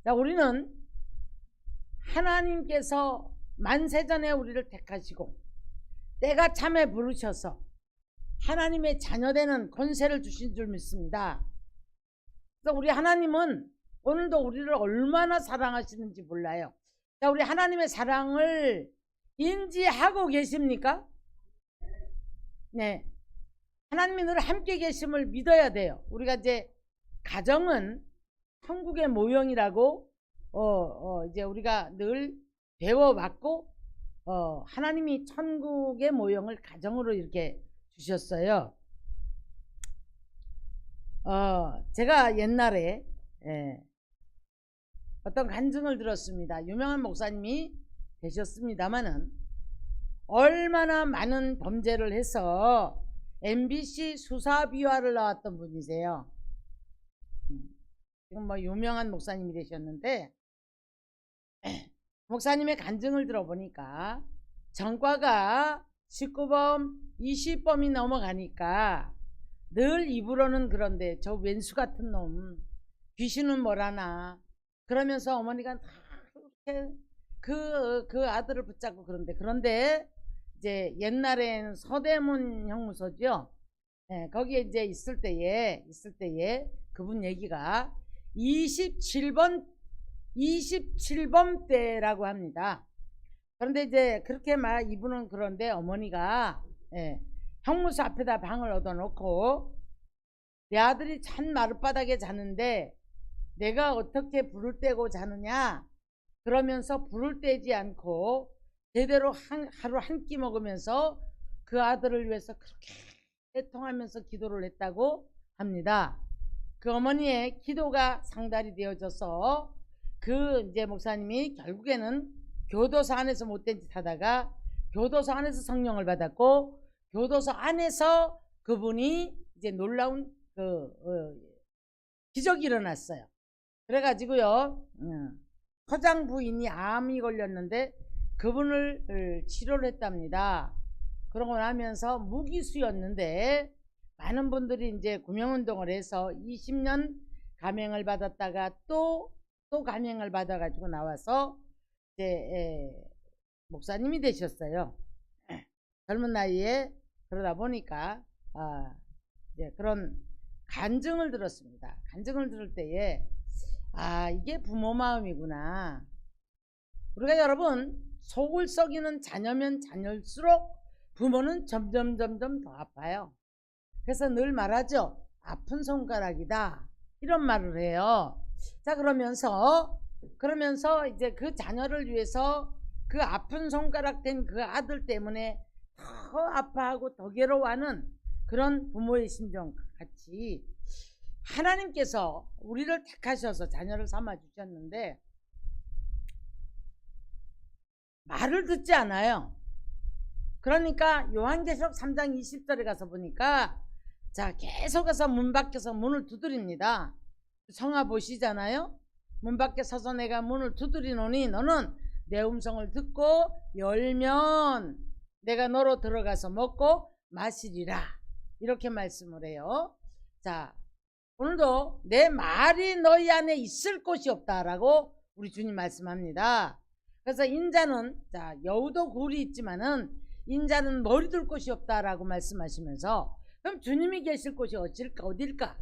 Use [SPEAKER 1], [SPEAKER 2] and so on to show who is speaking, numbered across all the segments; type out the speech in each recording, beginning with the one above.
[SPEAKER 1] 자, 우리는 하나님께서 만세전에 우리를 택하시고 때가 참에 부르셔서 하나님의 자녀되는 권세를 주신 줄 믿습니다. 그래서 우리 하나님은 오늘도 우리를 얼마나 사랑하시는지 몰라요. 자, 우리 하나님의 사랑을 인지하고 계십니까? 네. 하나님이 늘 함께 계심을 믿어야 돼요. 우리가 이제 가정은 천국의 모형이라고 이제 우리가 늘 배워왔고 하나님이 천국의 모형을 가정으로 이렇게 주셨어요. 제가 옛날에 어떤 간증을 들었습니다. 유명한 목사님이 되셨습니다마는 얼마나 많은 범죄를 해서 MBC 수사비화를 나왔던 분이세요. 지금 뭐 유명한 목사님이 되셨는데 목사님의 간증을 들어보니까 전과가 19범 20범이 넘어가니까 늘 입으로는 그런데 저 왼수 같은 놈 귀신은 뭐라나 그러면서 어머니가 다 이렇게 그 아들을 붙잡고 그런데 이제 옛날에는 서대문 형무소죠. 거기에 이제 있을 때에 그분 얘기가 27범 때라고 합니다. 그런데 이제 그렇게 막 이분은 그런데 어머니가 형무소 앞에다 방을 얻어놓고 내 아들이 참 마룻바닥에 자는데 내가 어떻게 불을 떼고 자느냐 그러면서 불을 떼지 않고 제대로 하루 한 끼 먹으면서 그 아들을 위해서 그렇게 애통하면서 기도를 했다고 합니다. 그 어머니의 기도가 상달이 되어져서 그 이제 목사님이 결국에는 교도소 안에서 못된 짓 하다가 교도소 안에서 성령을 받았고 교도소 안에서 그분이 이제 놀라운 기적이 일어났어요. 그래가지고요 서장 부인이 암이 걸렸는데 그분을 치료를 했답니다. 그러고 나면서 무기수였는데 많은 분들이 이제 구명운동을 해서 20년 감형을 받았다가 또 감형을 받아가지고 나와서 이제 목사님이 되셨어요. 젊은 나이에. 그러다 보니까 이제 그런 간증을 들었습니다. 간증을 들을 때에 이게 부모 마음이구나. 우리가 여러분 속을 썩이는 자녀면 자녀일수록 부모는 점점 더 아파요. 그래서 늘 말하죠. 아픈 손가락이다. 이런 말을 해요. 자, 그러면서 이제 그 자녀를 위해서 그 아픈 손가락 된 그 아들 때문에 더 아파하고 더 괴로워하는 그런 부모의 심정 같이 하나님께서 우리를 택하셔서 자녀를 삼아 주셨는데 말을 듣지 않아요. 그러니까 요한계시록 3장 20절에 가서 보니까 자 계속해서 문 밖에서 문을 두드립니다. 성화 보시잖아요. 문 밖에 서서 내가 문을 두드리노니 너는 내 음성을 듣고 열면 내가 너로 들어가서 먹고 마시리라. 이렇게 말씀을 해요. 자, 오늘도 내 말이 너희 안에 있을 곳이 없다라고 우리 주님 말씀합니다. 그래서 인자는 자 여우도 굴이 있지만은 인자는 머리 둘 곳이 없다라고 말씀하시면서 그럼 주님이 계실 곳이 어딜까?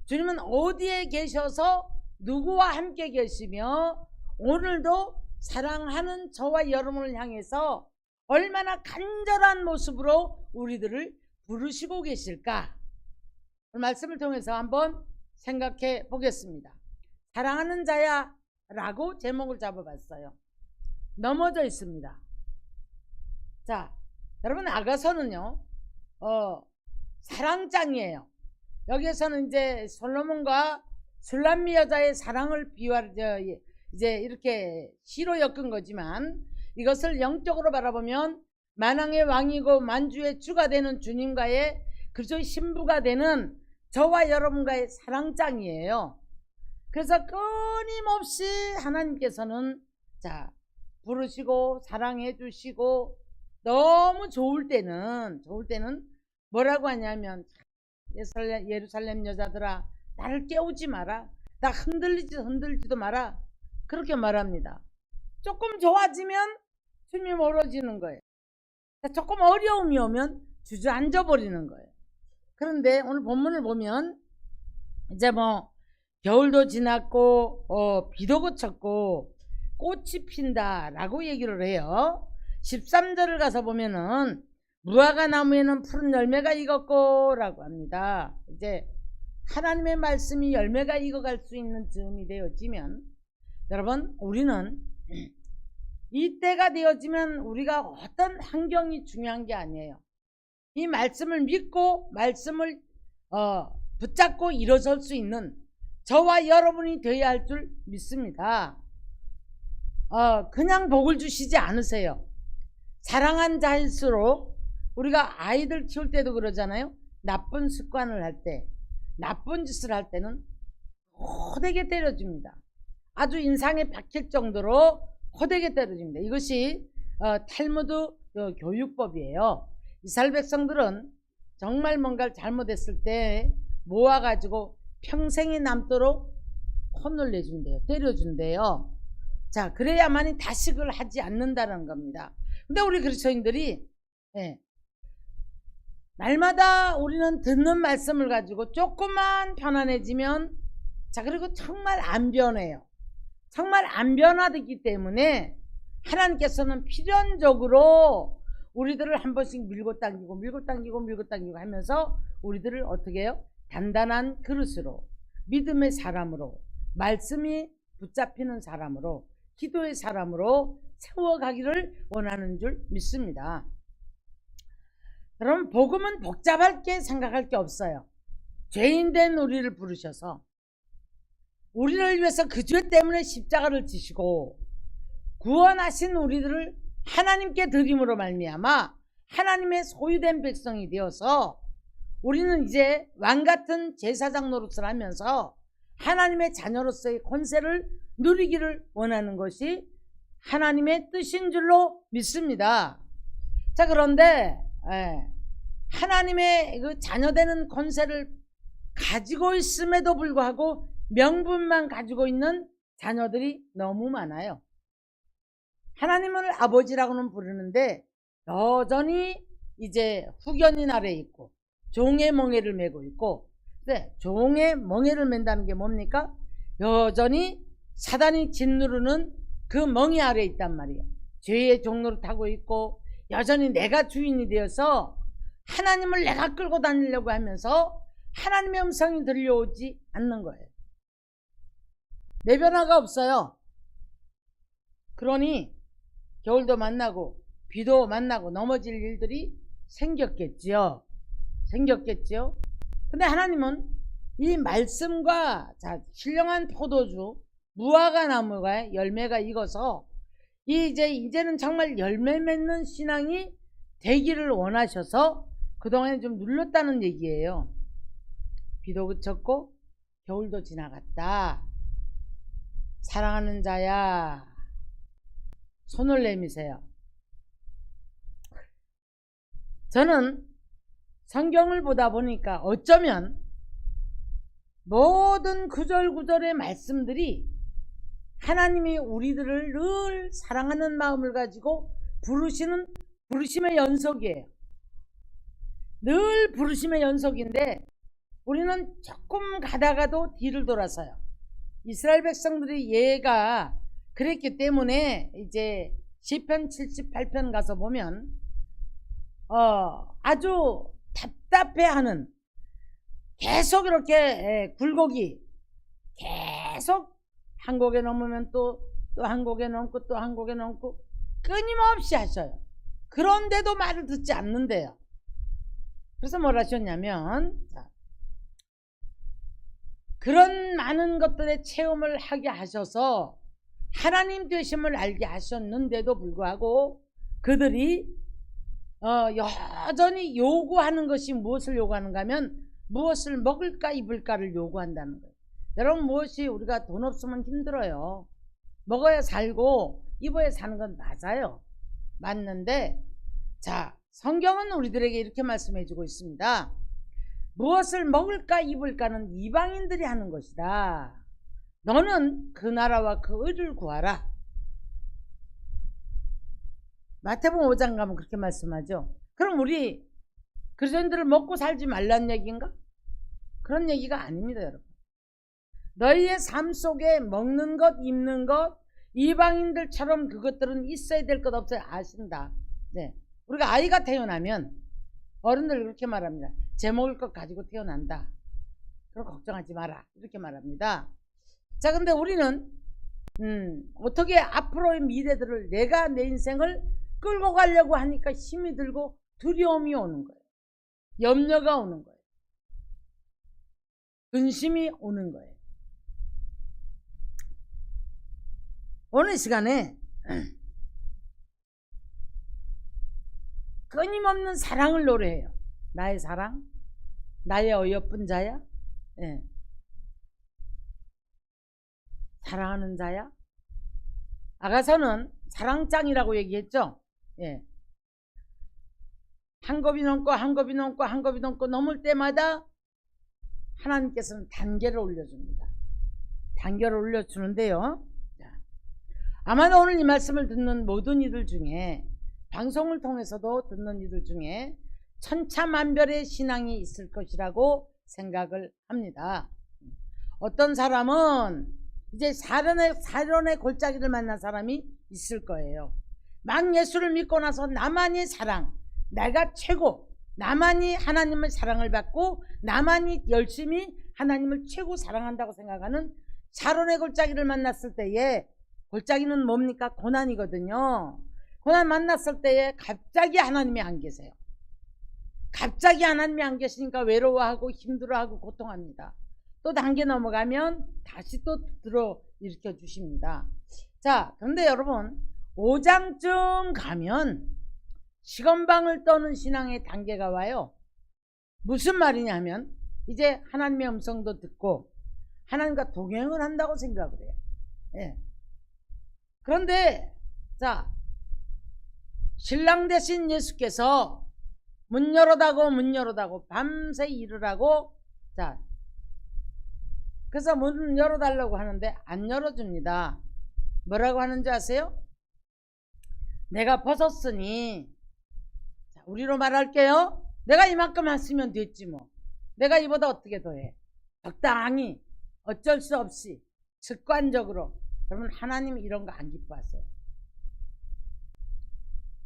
[SPEAKER 1] 주님은 어디에 계셔서 누구와 함께 계시며 오늘도 사랑하는 저와 여러분을 향해서 얼마나 간절한 모습으로 우리들을 부르시고 계실까? 그 말씀을 통해서 한번 생각해 보겠습니다. 사랑하는 자야 라고 제목을 잡아봤어요. 넘어져 있습니다. 자, 여러분 아가서는요 사랑장이에요. 여기에서는 이제 솔로몬과 술람미 여자의 사랑을 이제 이렇게 시로 엮은 거지만 이것을 영적으로 바라보면 만왕의 왕이고 만주의 주가 되는 주님과의 그리스도의 신부가 되는 저와 여러분과의 사랑장이에요. 그래서 끊임없이 하나님께서는 자 부르시고 사랑해 주시고 너무 좋을 때는 뭐라고 하냐면 예루살렘 여자들아 나를 깨우지 마라. 나 흔들리지도 마라. 그렇게 말합니다. 조금 좋아지면 주님이 멀어지는 거예요. 조금 어려움이 오면 주저앉아 버리는 거예요. 그런데 오늘 본문을 보면 이제 뭐 겨울도 지났고 비도 그쳤고 꽃이 핀다 라고 얘기를 해요. 13절을 가서 보면은 무화과 나무에는 푸른 열매가 익었고 라고 합니다. 이제 하나님의 말씀이 열매가 익어갈 수 있는 즈음이 되어지면, 여러분, 우리는 이때가 되어지면 우리가 어떤 환경이 중요한 게 아니에요. 이 말씀을 믿고 말씀을 붙잡고 일어설 수 있는 저와 여러분이 되어야 할 줄 믿습니다. 그냥 복을 주시지 않으세요. 사랑한 자일수록, 우리가 아이들 키울 때도 그러잖아요. 나쁜 습관을 할 때, 나쁜 짓을 할 때는 호되게 때려줍니다. 아주 인상에 박힐 정도로 호되게 때려줍니다. 이것이 탈무드 교육법이에요. 이스라엘 백성들은 정말 뭔가를 잘못했을 때 모아가지고 평생이 남도록 혼을 내준대요. 때려준대요. 자, 그래야만이 다식을 하지 않는다는 겁니다. 근데 우리 그리스도인들이 날마다 우리는 듣는 말씀을 가지고 조금만 편안해지면, 자, 그리고 정말 안 변해요. 정말 안 변화되기 때문에 하나님께서는 필연적으로 우리들을 한 번씩 밀고 당기고 하면서 우리들을 어떻게 해요? 단단한 그릇으로, 믿음의 사람으로, 말씀이 붙잡히는 사람으로, 기도의 사람으로 세워가기를 원하는 줄 믿습니다. 그럼 복음은 복잡하게 생각할 게 없어요. 죄인된 우리를 부르셔서 우리를 위해서 그 죄 때문에 십자가를 지시고 구원하신 우리들을 하나님께 드림으로 말미암아 하나님의 소유된 백성이 되어서 우리는 이제 왕같은 제사장 노릇을 하면서 하나님의 자녀로서의 권세를 누리기를 원하는 것이 하나님의 뜻인 줄로 믿습니다. 자, 그런데 하나님의 그 자녀되는 권세를 가지고 있음에도 불구하고 명분만 가지고 있는 자녀들이 너무 많아요. 하나님을 아버지라고는 부르는데 여전히 이제 후견인 아래에 있고 종의 멍에를 메고 있고, 종의 멍에를 맨다는 게 뭡니까? 여전히 사단이 짓누르는 그 멍에 아래에 있단 말이에요. 죄의 종로를 타고 있고 여전히 내가 주인이 되어서 하나님을 내가 끌고 다니려고 하면서 하나님의 음성이 들려오지 않는 거예요. 내 변화가 없어요. 그러니 겨울도 만나고 비도 만나고 넘어질 일들이 생겼겠지요. 근데 하나님은 이 말씀과 신령한 포도주 무화과 나무가 열매가 익어서 이제는 정말 열매 맺는 신앙이 되기를 원하셔서 그동안에 좀 눌렀다는 얘기예요. 비도 그쳤고 겨울도 지나갔다. 사랑하는 자야, 손을 내미세요. 저는 성경을 보다 보니까 어쩌면 모든 구절구절의 말씀들이 하나님이 우리들을 늘 사랑하는 마음을 가지고 부르심의 연속이에요. 늘 부르심의 연속인데 우리는 조금 가다가도 뒤를 돌아서요. 이스라엘 백성들이 예가 그랬기 때문에 이제 시편 78편 가서 보면 아주 답답해하는, 계속 이렇게 굴곡이 계속 한 곡에 넘으면 또 한 곡에 넘고 또 한 곡에 넘고 끊임없이 하셔요. 그런데도 말을 듣지 않는데요. 그래서 뭘 하셨냐면, 그런 많은 것들의 체험을 하게 하셔서 하나님 되심을 알게 하셨는데도 불구하고 그들이 여전히 요구하는 것이 무엇을 요구하는가 하면 무엇을 먹을까 입을까를 요구한다는 거예요. 여러분, 무엇이 우리가 돈 없으면 힘들어요. 먹어야 살고 입어야 사는 건 맞아요. 맞는데, 자, 성경은 우리들에게 이렇게 말씀해 주고 있습니다. 무엇을 먹을까 입을까는 이방인들이 하는 것이다. 너는 그 나라와 그 의를 구하라. 마태복음 5장 가면 그렇게 말씀하죠. 그럼 우리 그리스도인들을 먹고 살지 말라는 얘기인가? 그런 얘기가 아닙니다, 여러분. 너희의 삶 속에 먹는 것, 입는 것, 이방인들처럼 그것들은 있어야 될 것 없어요. 아신다. 네. 우리가 아이가 태어나면 어른들 그렇게 말합니다. 제 먹을 것 가지고 태어난다. 그럼 걱정하지 마라. 이렇게 말합니다. 자, 근데 우리는 어떻게 앞으로의 미래들을 내가 내 인생을 끌고 가려고 하니까 힘이 들고 두려움이 오는 거예요. 염려가 오는 거예요. 근심이 오는 거예요. 오늘 시간에 끊임없는 사랑을 노래해요. 나의 사랑, 나의 어여쁜 자야, 예. 사랑하는 자야. 아가서는 사랑장이라고 얘기했죠. 예. 한 곱이 넘고 한 곱이 넘고 한 곱이 넘고 넘을 때마다 하나님께서는 단계를 올려줍니다. 단계를 올려주는데요. 아마도 오늘 이 말씀을 듣는 모든 이들 중에, 방송을 통해서도 듣는 이들 중에 천차만별의 신앙이 있을 것이라고 생각을 합니다. 어떤 사람은 이제 사련의 골짜기를 만난 사람이 있을 거예요. 막 예수를 믿고 나서 나만이 사랑, 내가 최고, 나만이 하나님의 사랑을 받고 나만이 열심히 하나님을 최고 사랑한다고 생각하는 사련의 골짜기를 만났을 때에, 골짜기는 뭡니까? 고난이거든요. 고난 만났을 때에 갑자기 하나님이 안 계세요. 갑자기 하나님이 안 계시니까 외로워하고 힘들어하고 고통합니다. 또 단계 넘어가면 다시 또 들어 일으켜 주십니다. 자, 그런데 여러분 5장쯤 가면 시건방을 떠는 신앙의 단계가 와요. 무슨 말이냐면 이제 하나님의 음성도 듣고 하나님과 동행을 한다고 생각을 해요. 예. 그런데 자, 신랑 되신 예수께서 문 열어다고 밤새 일을 하고, 자, 그래서 문 열어달라고 하는데 안 열어줍니다. 뭐라고 하는지 아세요? 내가 벗었으니, 자, 우리로 말할게요. 내가 이만큼 했으면 됐지 뭐. 내가 이보다 어떻게 더해. 적당히 어쩔 수 없이 습관적으로. 그러면 하나님이 이런 거 안 기뻐하세요.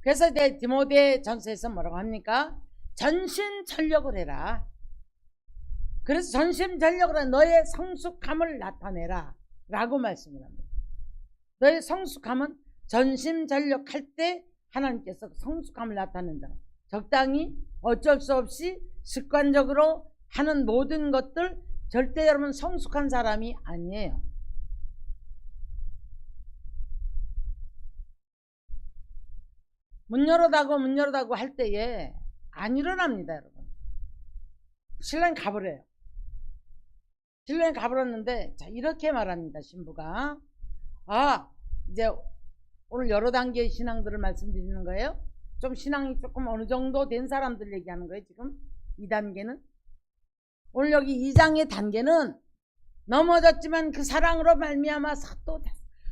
[SPEAKER 1] 그래서 이제 디모데 전서에서 뭐라고 합니까? 전심전력을 해라. 그래서 전심전력을 해 너의 성숙함을 나타내라 라고 말씀을 합니다. 너의 성숙함은 전심전력 할 때 하나님께서 성숙함을 나타낸다. 적당히 어쩔 수 없이 습관적으로 하는 모든 것들, 절대 여러분 성숙한 사람이 아니에요. 문 열어다고 할 때에 안 일어납니다, 여러분. 신랑이 가버려요. 신랑이 가버렸는데, 자, 이렇게 말합니다, 신부가. 아, 이제 오늘 여러 단계의 신앙들을 말씀드리는 거예요. 좀 신앙이 조금 어느 정도 된 사람들 얘기하는 거예요, 지금. 2단계는. 오늘 여기 2장의 단계는 넘어졌지만 그 사랑으로 말미암아 또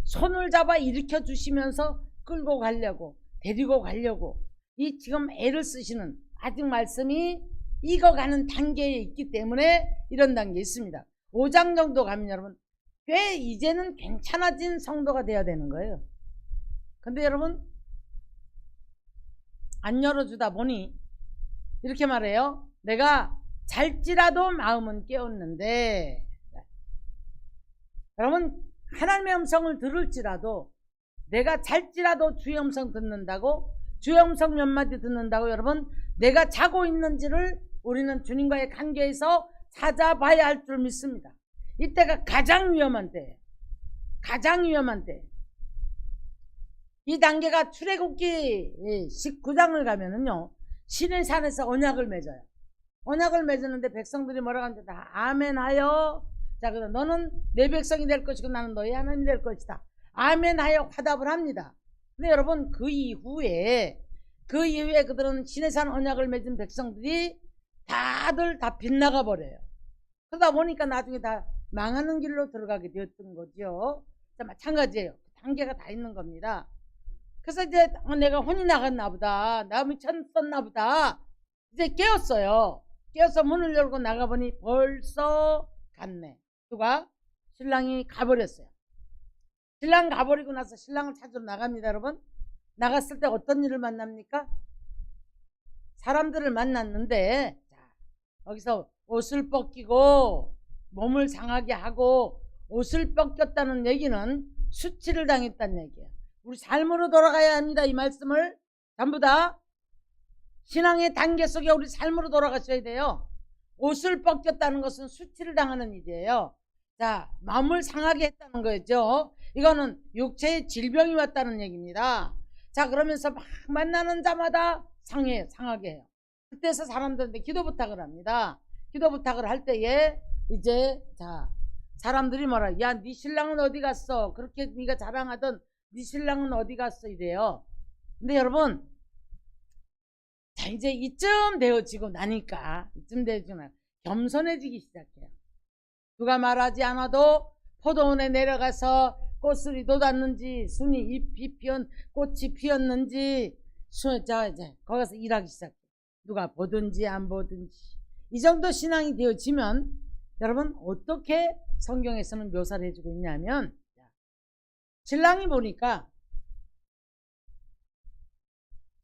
[SPEAKER 1] 손을 잡아 일으켜 주시면서 끌고 가려고, 데리고 가려고 이 지금 애를 쓰시는 아직 말씀이 익어가는 단계에 있기 때문에 이런 단계에 있습니다. 5장 정도 가면 여러분 꽤 이제는 괜찮아진 성도가 되어야 되는 거예요. 근데 여러분 안 열어주다 보니 이렇게 말해요. 내가 잘지라도 마음은 깨었는데, 여러분 하나님의 음성을 들을지라도, 내가 잘지라도 주의 음성 듣는다고, 주의 음성 몇 마디 듣는다고 여러분 내가 자고 있는지를 우리는 주님과의 관계에서 찾아봐야 할 줄 믿습니다. 이때가 가장 위험한 때예요. 가장 위험한 때. 이 단계가 출애굽기 19장을 가면은요, 시내산에서 언약을 맺어요. 언약을 맺었는데 백성들이 뭐라고 하는데 다 아멘하여. 자, 그럼 너는 내 백성이 될 것이고 나는 너의 하나님이 될 것이다. 아멘하여 화답을 합니다. 근데 여러분 그 이후에 그들은 시내산 언약을 맺은 백성들이 다들 다 빗나가 버려요. 그러다 보니까 나중에 다 망하는 길로 들어가게 되었던 거죠. 자, 마찬가지예요. 단계가 다 있는 겁니다. 그래서 이제 내가 혼이 나갔나 보다. 나 미쳤었나 보다. 이제 깨었어요. 깨어서 문을 열고 나가보니 벌써 갔네. 누가? 신랑이 가버렸어요. 신랑 가버리고 나서 신랑을 찾으러 나갑니다, 여러분. 나갔을 때 어떤 일을 만납니까? 사람들을 만났는데, 자, 여기서 옷을 벗기고 몸을 상하게 하고 옷을 벗겼다는 얘기는 수치를 당했다는 얘기예요. 우리 삶으로 돌아가야 합니다. 이 말씀을 전부 다 신앙의 단계 속에 우리 삶으로 돌아가셔야 돼요. 옷을 벗겼다는 것은 수치를 당하는 일이에요. 자, 마음을 상하게 했다는 거죠. 이거는 육체의 질병이 왔다는 얘기입니다. 자, 그러면서 막 만나는 자마다 상하게 해요. 그때서 사람들한테 기도 부탁을 합니다. 기도 부탁을 할 때에 이제 자, 사람들이 뭐라, 야, 네 신랑은 어디 갔어? 그렇게 네가 자랑하던 네 신랑은 어디 갔어? 이래요. 근데 여러분, 자, 이제 이쯤 되어지고 나니까 겸손해지기 시작해요. 누가 말하지 않아도 포도원에 내려가서 꽃술이 돋았는지 순이 잎이 피었 꽃이 피었는지 이제 거기서 일하기 시작해요. 누가 보든지 안 보든지. 이 정도 신앙이 되어지면 여러분 어떻게 성경에서는 묘사를 해주고 있냐면, 신랑이 보니까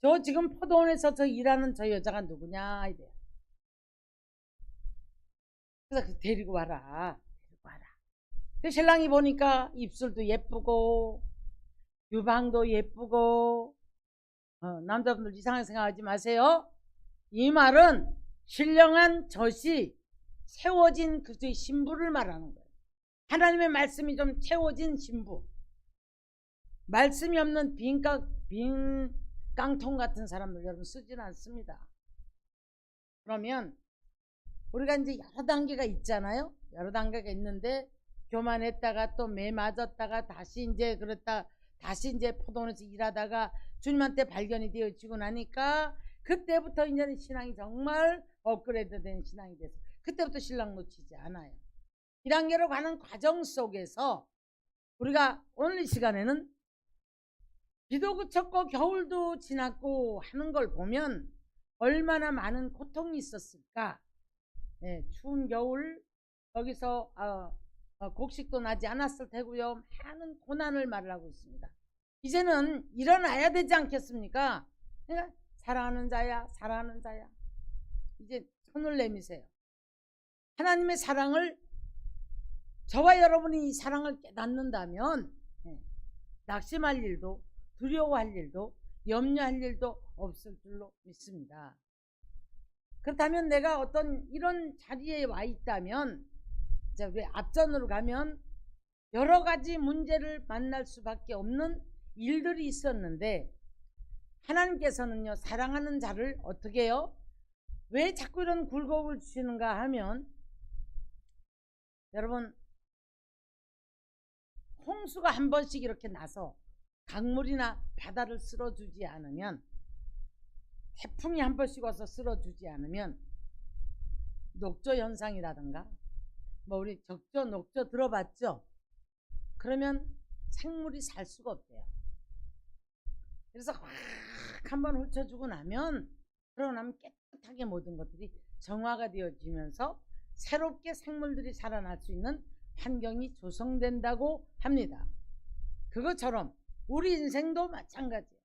[SPEAKER 1] 저 지금 포도원에서 저 일하는 저 여자가 누구냐 이래요. 그래서 데리고 와라. 데리고 와라. 그 신랑이 보니까 입술도 예쁘고 유방도 예쁘고, 남자분들 이상하게 생각하지 마세요. 이 말은 신령한 젖이 채워진 그 신부를 말하는 거예요. 하나님의 말씀이 좀 채워진 신부. 말씀이 없는 빈 깡통 같은 사람들 여러분 쓰지는 않습니다. 그러면 우리가 이제 여러 단계가 있잖아요. 여러 단계가 있는데 교만했다가 또 매 맞았다가 다시 이제 그랬다 다시 이제 포도원에서 일하다가 주님한테 발견이 되어지고 나니까 그때부터 이제는 신앙이 정말 업그레이드 된 신앙이 돼서 그때부터 신랑 놓치지 않아요. 이 단계로 가는 과정 속에서 우리가 오늘 이 시간에는 비도 그쳤고 겨울도 지났고 하는 걸 보면 얼마나 많은 고통이 있었을까. 네, 추운 겨울 여기서 곡식도 나지 않았을 테고요. 많은 고난을 말하고 있습니다. 이제는 일어나야 되지 않겠습니까? 그러니까 사랑하는 자야 사랑하는 자야 이제 손을 내미세요. 하나님의 사랑을 저와 여러분이 이 사랑을 깨닫는다면 낙심할 일도 두려워할 일도 염려할 일도 없을 줄로 믿습니다. 그렇다면 내가 어떤 이런 자리에 와 있다면 이제 우리 앞전으로 가면 여러 가지 문제를 만날 수밖에 없는 일들이 있었는데 하나님께서는요 사랑하는 자를 어떻게 해요? 왜 자꾸 이런 굴곡을 주시는가 하면 여러분 홍수가 한 번씩 이렇게 나서 강물이나 바다를 쓸어주지 않으면 태풍이 한 번씩 와서 쓸어주지 않으면 녹조 현상이라든가 뭐 우리 적조 녹조 들어봤죠? 그러면 생물이 살 수가 없대요. 그래서 확 한번 훑어주고 나면 그러고 나면 깨끗하게 모든 것들이 정화가 되어지면서 새롭게 생물들이 살아날 수 있는 환경이 조성된다고 합니다. 그것처럼 우리 인생도 마찬가지예요.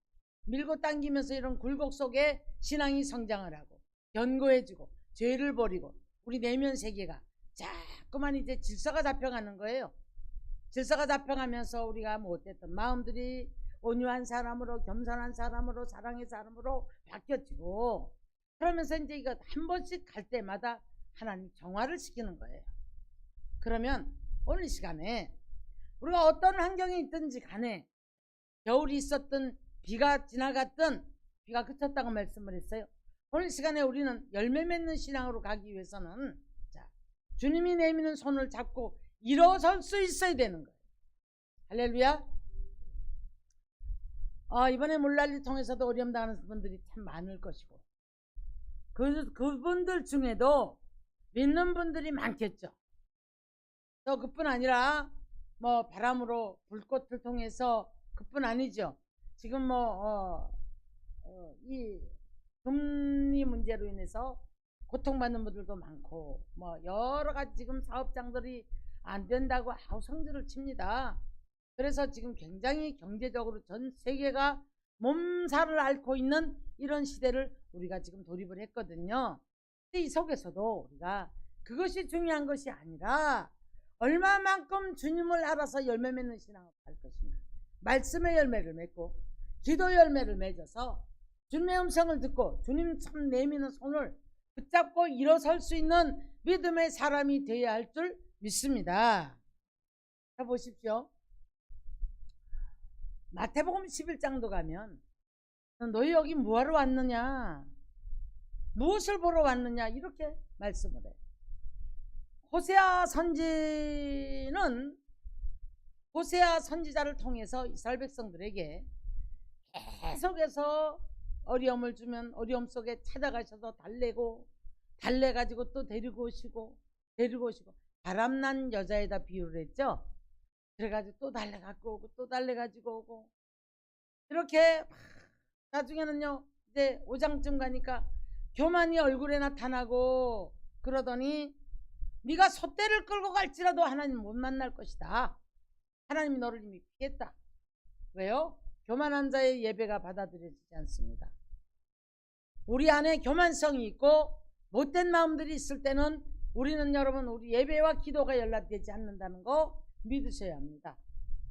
[SPEAKER 1] 밀고 당기면서 이런 굴곡 속에 신앙이 성장을 하고 견고해지고 죄를 버리고 우리 내면 세계가 자꾸만 이제 질서가 잡혀가는 거예요. 질서가 잡혀가면서 우리가 못했던 마음들이 온유한 사람으로 겸손한 사람으로 사랑의 사람으로 바뀌어지고 그러면서 이제 이거 한 번씩 갈 때마다 하나님 정화를 시키는 거예요. 그러면 오늘 이 시간에 우리가 어떤 환경에 있든지 간에 겨울이 있었든 비가 지나갔든 비가 그쳤다고 말씀을 했어요. 오늘 시간에 우리는 열매 맺는 신앙으로 가기 위해서는 주님이 내미는 손을 잡고 일어설 수 있어야 되는 거예요. 할렐루야. 이번에 물난리 통해서도 어려움 당하는 분들이 참 많을 것이고 그분들 중에도 믿는 분들이 많겠죠. 또 그뿐 아니라 뭐 바람으로 불꽃을 통해서 그뿐 아니죠. 지금 이 금리 문제로 인해서 고통받는 분들도 많고 뭐 여러 가지 지금 사업장들이 안 된다고 성질을 칩니다. 그래서 지금 굉장히 경제적으로 전 세계가 몸살을 앓고 있는 이런 시대를 우리가 지금 돌입을 했거든요. 근데 이 속에서도 우리가 그것이 중요한 것이 아니라 얼마만큼 주님을 알아서 열매 맺는 신앙을 할 것인가. 말씀의 열매를 맺고 기도 열매를 맺어서 주님의 음성을 듣고 주님 손 내미는 손을 붙잡고 일어설 수 있는 믿음의 사람이 되어야 할 줄 믿습니다. 자, 보십시오. 마태복음 11장도 가면 너희 여기 뭐하러 왔느냐, 무엇을 보러 왔느냐, 이렇게 말씀을 해요. 호세아 선지자를 통해서 이스라엘 백성들에게 계속해서 어려움을 주면 어려움 속에 찾아가셔서 달래가지고 또 데리고 오시고 바람난 여자에다 비유를 했죠. 그래가지고 또 달래갖고 오고 또 달래가지고 오고 이렇게 나중에는요 이제 5장쯤 가니까 교만이 얼굴에 나타나고 그러더니 네가 소떼를 끌고 갈지라도 하나님 못 만날 것이다. 하나님이 너를 이미 피했다. 왜요? 교만한 자의 예배가 받아들여지지 않습니다. 우리 안에 교만성이 있고 못된 마음들이 있을 때는 우리는 여러분 우리 예배와 기도가 연락되지 않는다는 거 믿으셔야 합니다.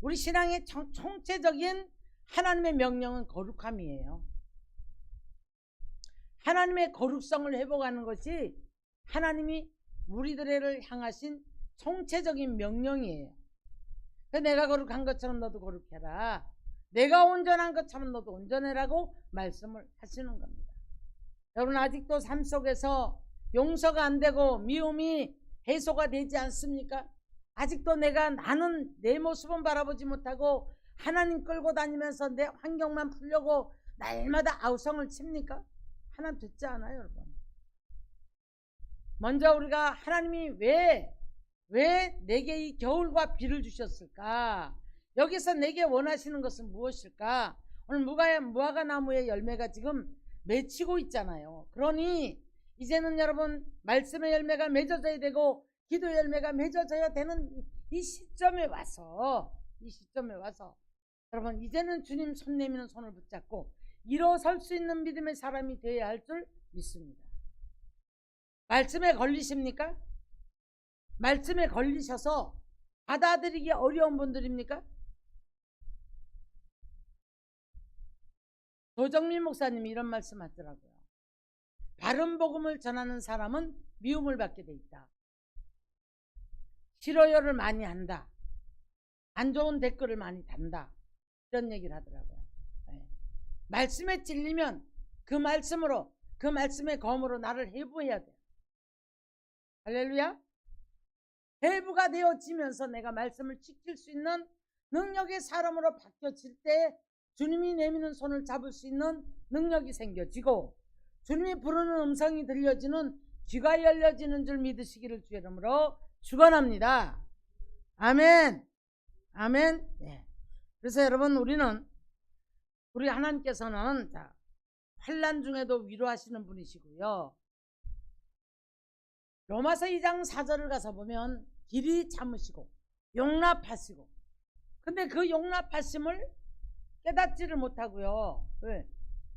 [SPEAKER 1] 우리 신앙의 총체적인 하나님의 명령은 거룩함이에요. 하나님의 거룩성을 회복하는 것이 하나님이 우리들을 향하신 총체적인 명령이에요. 내가 거룩한 것처럼 너도 거룩해라. 내가 온전한 것처럼 너도 온전해라고 말씀을 하시는 겁니다. 여러분 아직도 삶 속에서 용서가 안 되고 미움이 해소가 되지 않습니까? 아직도 나는 내 모습은 바라보지 못하고 하나님 끌고 다니면서 내 환경만 풀려고 날마다 아우성을 칩니까? 하나님 듣지 않아요, 여러분. 먼저 우리가 하나님이 왜 내게 이 겨울과 비를 주셨을까? 여기서 내게 원하시는 것은 무엇일까? 오늘 무화과 나무의 열매가 지금 맺히고 있잖아요. 그러니 이제는 여러분 말씀의 열매가 맺어져야 되고 기도 열매가 맺어져야 되는 이 시점에 와서 여러분 이제는 주님 손 내미는 손을 붙잡고 일어설 수 있는 믿음의 사람이 되어야 할 줄 믿습니다. 말씀에 걸리십니까? 말씀에 걸리셔서 받아들이기 어려운 분들입니까? 조정민 목사님이 이런 말씀 하더라고요. 바른 복음을 전하는 사람은 미움을 받게 돼 있다. 싫어요를 많이 한다. 안 좋은 댓글을 많이 단다. 이런 얘기를 하더라고요. 네. 말씀에 찔리면 그 말씀의 검으로 나를 해부해야 돼. 할렐루야. 해부가 되어지면서 내가 말씀을 지킬 수 있는 능력의 사람으로 바뀌어질 때 주님이 내미는 손을 잡을 수 있는 능력이 생겨지고 주님이 부르는 음성이 들려지는 귀가 열려지는 줄 믿으시기를 주의 이름으로 축원합니다. 아멘. 아멘. 네. 그래서 여러분 우리 하나님께서는 환난 중에도 위로하시는 분이시고요. 로마서 2장 4절을 가서 보면 길이 참으시고 용납하시고, 근데 그 용납하심을 깨닫지를 못하고요. 왜?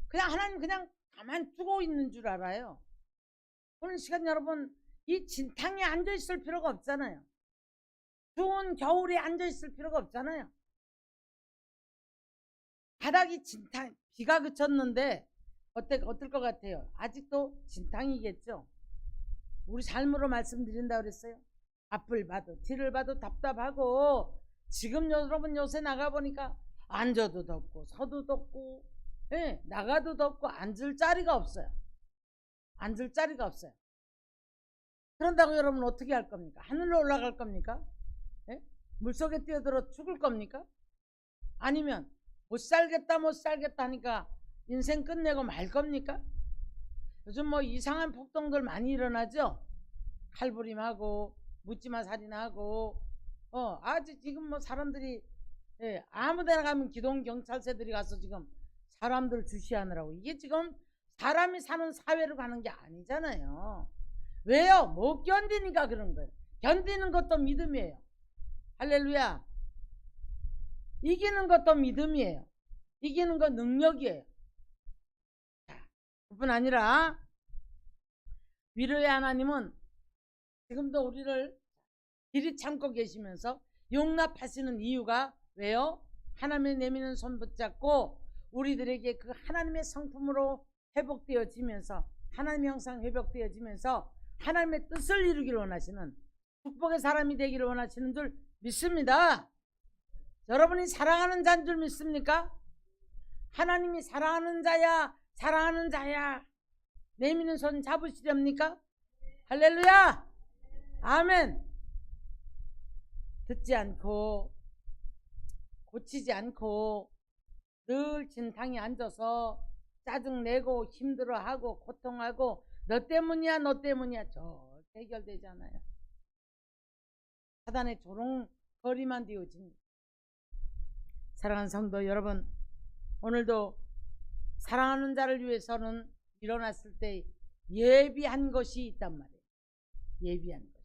[SPEAKER 1] 그냥 하나님 그냥 가만 두고 있는 줄 알아요. 오늘 시간 여러분 이 진탕에 앉아 있을 필요가 없잖아요. 추운 겨울에 앉아 있을 필요가 없잖아요. 바닥이 진탕, 비가 그쳤는데 어떨 것 같아요? 아직도 진탕이겠죠. 우리 삶으로 말씀드린다 그랬어요. 앞을 봐도 뒤를 봐도 답답하고, 지금 여러분 요새 나가보니까 앉아도 덥고 서도 덥고, 예, 나가도 덥고 앉을 자리가 없어요. 앉을 자리가 없어요. 그런다고 여러분 어떻게 할 겁니까? 하늘로 올라갈 겁니까? 예? 물속에 뛰어들어 죽을 겁니까? 아니면 못 살겠다 하니까 인생 끝내고 말 겁니까? 요즘 뭐 이상한 폭동들 많이 일어나죠. 칼부림하고 묻지마 살인하고 아직 지금 뭐 사람들이 아무데나 가면 기동 경찰서들이 가서 지금 사람들 주시하느라고 이게 지금 사람이 사는 사회로 가는 게 아니잖아요. 왜요? 못 견디니까 그런 거예요. 견디는 것도 믿음이에요. 할렐루야. 이기는 것도 믿음이에요. 이기는 건 능력이에요. 그뿐 아니라 위로의 하나님은 지금도 우리를 길이 참고 계시면서 용납하시는 이유가 왜요? 하나님의 내미는 손 붙잡고 우리들에게 그 하나님의 성품으로 회복되어지면서 하나님의 형상 회복되어지면서 하나님의 뜻을 이루기를 원하시는 축복의 사람이 되기를 원하시는 줄 믿습니다. 여러분이 사랑하는 자인 줄 믿습니까? 하나님이 사랑하는 자야 내미는 손 잡으시렵니까? 할렐루야. 아멘. 듣지 않고 고치지 않고 늘 진탕에 앉아서 짜증내고 힘들어하고 고통하고 너 때문이야 저 해결되잖아요. 사단의 조롱거리만 되어집니다. 사랑하는 성도 여러분, 오늘도 사랑하는 자를 위해서는 일어났을 때 예비한 것이 있단 말이에요. 예비한 것.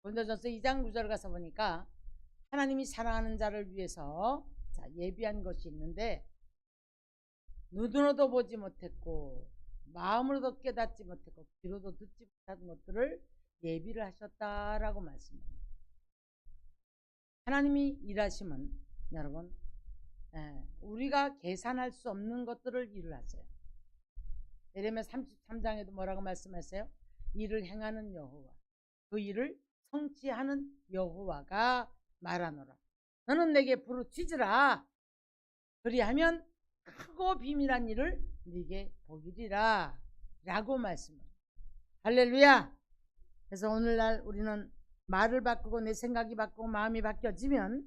[SPEAKER 1] 고린도전서 2장 9절 가서 보니까 하나님이 사랑하는 자를 위해서 예비한 것이 있는데 눈으로도 보지 못했고 마음으로도 깨닫지 못했고 귀로도 듣지 못한 것들을 예비를 하셨다라고 말씀합니다. 하나님이 일하시면 여러분 우리가 계산할 수 없는 것들을 일을 하세요. 예레미야 33장에도 뭐라고 말씀하세요? 일을 행하는 여호와 그 일을 성취하는 여호와가 말하노라. 너는 내게 부르짖으라. 그리하면 크고 비밀한 일을 네게 보이리라 라고 말씀합니다. 할렐루야. 그래서 오늘날 우리는 말을 바꾸고 내 생각이 바꾸고 마음이 바뀌어지면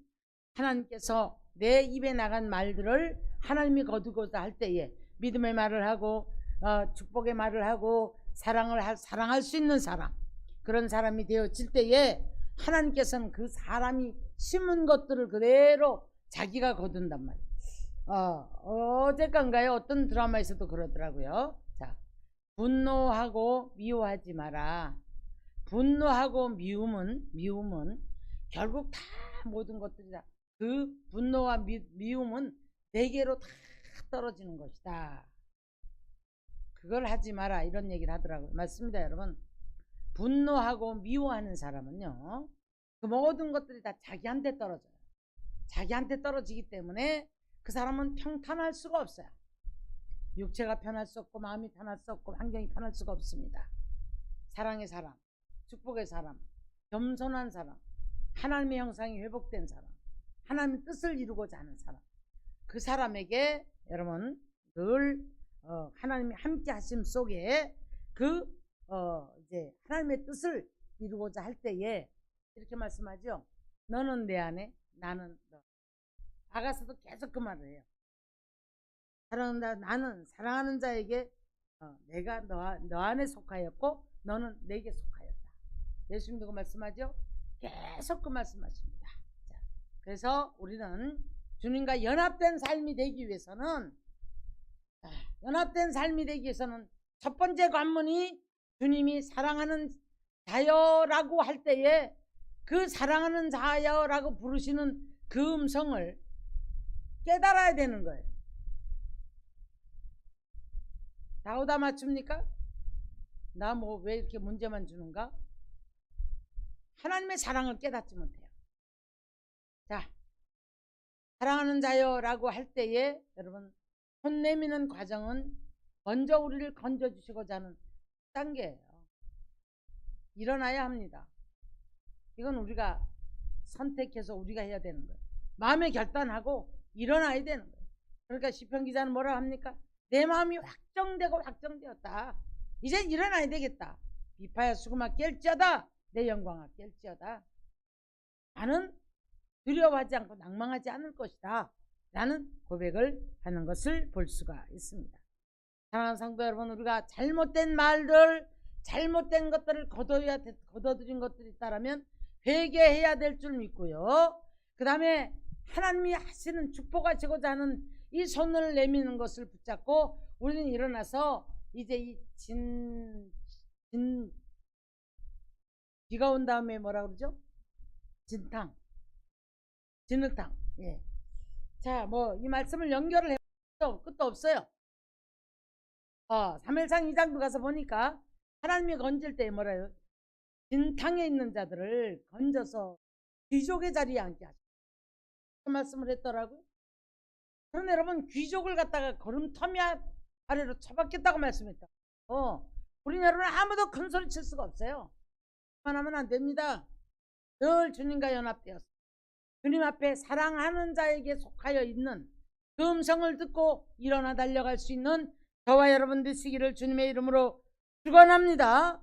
[SPEAKER 1] 하나님께서 내 입에 나간 말들을 하나님이 거두고자 할 때에 믿음의 말을 하고 축복의 말을 하고 사랑할 수 있는 사람, 그런 사람이 되어질 때에 하나님께서는 그 사람이 심은 것들을 그대로 자기가 거둔단 말이에요. 어제간가요 어떤 드라마에서도 그러더라고요. 자, 분노하고 미워하지 마라. 분노하고 미움은 결국 다 모든 것들이다. 그 분노와 미움은 내게로 다 떨어지는 것이다. 그걸 하지 마라 이런 얘기를 하더라고요. 맞습니다 여러분. 분노하고 미워하는 사람은요 그 모든 것들이 다 자기한테 떨어져요. 자기한테 떨어지기 때문에 그 사람은 평탄할 수가 없어요. 육체가 편할 수 없고 마음이 편할 수 없고 환경이 편할 수가 없습니다. 사랑의 사람, 축복의 사람, 겸손한 사람, 하나님의 형상이 회복된 사람, 하나님의 뜻을 이루고자 하는 사람, 그 사람에게 여러분 늘 하나님이 함께 하심 속에 이제 하나님의 뜻을 이루고자 할 때에 이렇게 말씀하죠. 너는 내 안에 나는 너. 아가서도 계속 그 말을 해요. 나는 사랑하는 자에게 내가 너 안에 속하였고 너는 내게 속하였다. 예수님도 그 말씀하죠. 계속 그 말씀하십니다. 자, 그래서 우리는 주님과 연합된 삶이 되기 위해서는 첫 번째 관문이 주님이 사랑하는 자여라고 할 때에 그 사랑하는 자여라고 부르시는 그 음성을 깨달아야 되는 거예요. 다 오다 맞춥니까? 나 뭐 왜 이렇게 문제만 주는가? 하나님의 사랑을 깨닫지 못해요. 자, 사랑하는 자여라고 할 때에 여러분 손 내미는 과정은 먼저 우리를 건져주시고자 하는 단계예요. 일어나야 합니다. 이건 우리가 선택해서 우리가 해야 되는 거예요. 마음에 결단하고 일어나야 되는 거예요. 그러니까 시편 기자는 뭐라 합니까? 내 마음이 확정되었다. 이제 일어나야 되겠다. 비파야 수금아 깰지어다. 내 영광아 깰지어다. 나는 두려워하지 않고 낭망하지 않을 것이다 라는 고백을 하는 것을 볼 수가 있습니다. 사랑하는 성도 여러분, 우리가 잘못된 말들, 잘못된 것들을 거둬들인 것들이 있다면 회개해야 될 줄 믿고요. 그 다음에 하나님이 하시는 축복하시고자 하는 이 손을 내미는 것을 붙잡고 우리는 일어나서 이제 이 비가 온 다음에 뭐라 그러죠? 진흙탕. 예. 자, 뭐 이 말씀을 연결을 해도 끝도 없어요. 3일상 2장도 가서 보니까 하나님이 건질 때 뭐라요? 진탕에 있는 자들을 건져서 귀족의 자리에 앉게 하셨다. 그 말씀을 했더라고요. 그런데 여러분, 귀족을 갖다가 걸음터미 아래로 처박겠다고 말씀했다. 우리 여러분 아무도 큰 소리 칠 수가 없어요. 그만하면 안 됩니다. 늘 주님과 연합되어서 주님 앞에 사랑하는 자에게 속하여 있는 그 음성을 듣고 일어나 달려갈 수 있는 저와 여러분 되시기를 주님의 이름으로 축원합니다.